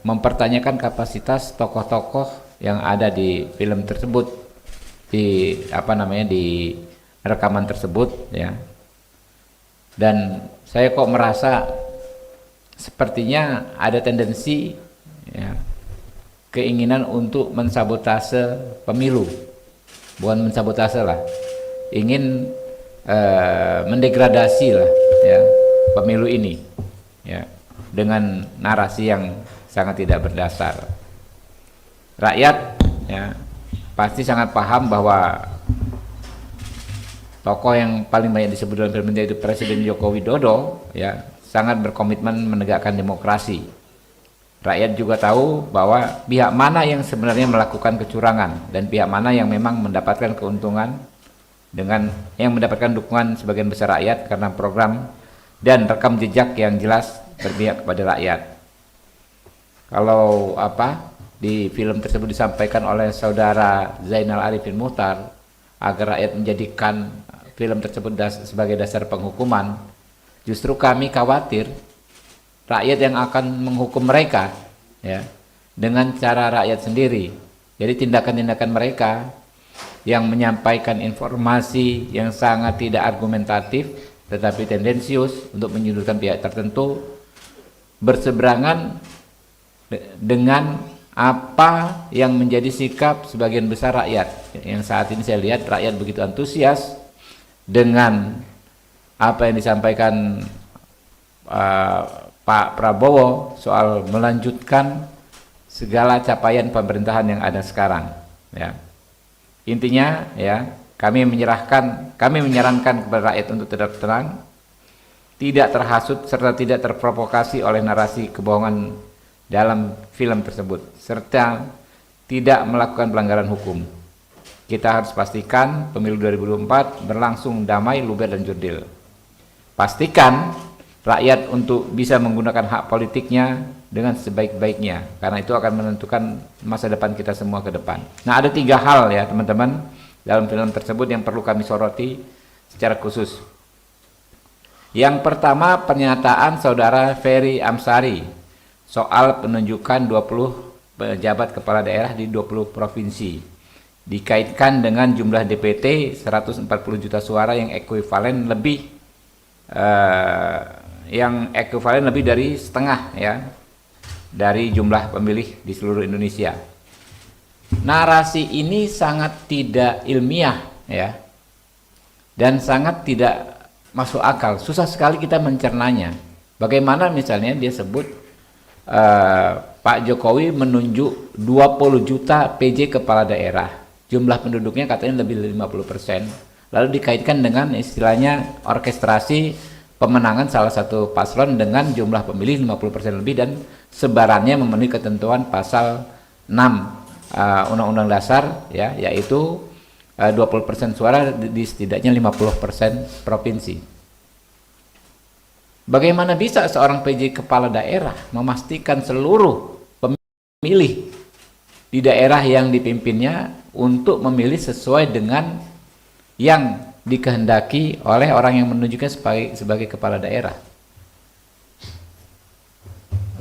mempertanyakan kapasitas tokoh-tokoh yang ada di film tersebut, di di rekaman tersebut ya. Dan saya kok merasa sepertinya ada tendensi ya, keinginan untuk mensabotase pemilu, bukan mensabotase lah, ingin mendegradasi lah ya pemilu ini ya, dengan narasi yang sangat tidak berdasar. Rakyat ya pasti sangat paham bahwa tokoh yang paling banyak disebut dalam film itu Presiden Joko Widodo ya, sangat berkomitmen menegakkan demokrasi. Rakyat juga tahu bahwa pihak mana yang sebenarnya melakukan kecurangan dan pihak mana yang memang mendapatkan keuntungan dengan yang mendapatkan dukungan sebagian besar rakyat karena program dan rekam jejak yang jelas berpihak kepada rakyat. Kalau di film tersebut disampaikan oleh saudara Zainal Arifin Muchtar agar rakyat menjadikan film tersebut sebagai dasar penghukuman, justru kami khawatir rakyat yang akan menghukum mereka ya dengan cara rakyat sendiri. Jadi tindakan-tindakan mereka yang menyampaikan informasi yang sangat tidak argumentatif tetapi tendensius untuk menyudutkan pihak tertentu berseberangan dengan apa yang menjadi sikap sebagian besar rakyat. Yang saat ini saya lihat rakyat begitu antusias dengan apa yang disampaikan Pak Prabowo soal melanjutkan segala capaian pemerintahan yang ada sekarang ya. Intinya ya, kami menyarankan kepada rakyat untuk tetap tenang, tidak terhasut serta tidak terprovokasi oleh narasi kebohongan dalam film tersebut, serta tidak melakukan pelanggaran hukum. Kita harus pastikan pemilu 2024 berlangsung damai, luber dan jurdil. Pastikan rakyat untuk bisa menggunakan hak politiknya dengan sebaik-baiknya, karena itu akan menentukan masa depan kita semua ke depan. Nah, ada 3 hal ya teman-teman dalam film tersebut yang perlu kami soroti secara khusus. Yang pertama, pernyataan saudara Ferry Amsari soal penunjukan 20 pejabat kepala daerah di 20 provinsi, dikaitkan dengan jumlah DPT 140 juta suara yang ekuivalen lebih dari setengah ya dari jumlah pemilih di seluruh Indonesia. Narasi ini sangat tidak ilmiah ya, dan sangat tidak masuk akal. Susah sekali kita mencernanya. Bagaimana misalnya dia sebut Pak Jokowi menunjuk 20 juta PJ kepala daerah, jumlah penduduknya katanya lebih dari 50%, lalu dikaitkan dengan istilahnya orkestrasi pemenangan salah satu paslon dengan jumlah pemilih 50% lebih dan sebarannya memenuhi ketentuan pasal 6 Undang-Undang Dasar ya, yaitu 20% suara di setidaknya 50% provinsi. Bagaimana bisa seorang PJ kepala daerah memastikan seluruh pemilih di daerah yang dipimpinnya untuk memilih sesuai dengan yang dikehendaki oleh orang yang menunjuknya sebagai kepala daerah?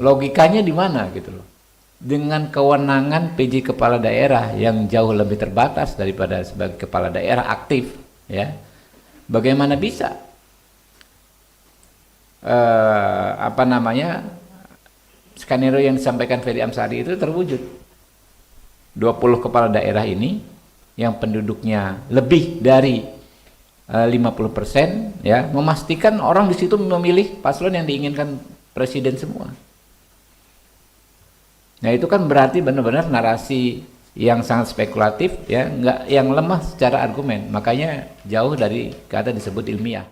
Logikanya di mana gitu loh? Dengan kewenangan PJ kepala daerah yang jauh lebih terbatas daripada sebagai kepala daerah aktif ya, bagaimana bisa skenario yang disampaikan Ferry Amsari itu terwujud? 20 kepala daerah ini yang penduduknya lebih dari 50% ya, memastikan orang di situ memilih paslon yang diinginkan presiden semua. Nah, itu kan berarti benar-benar narasi yang sangat spekulatif ya, yang lemah secara argumen. Makanya jauh dari kata disebut ilmiah.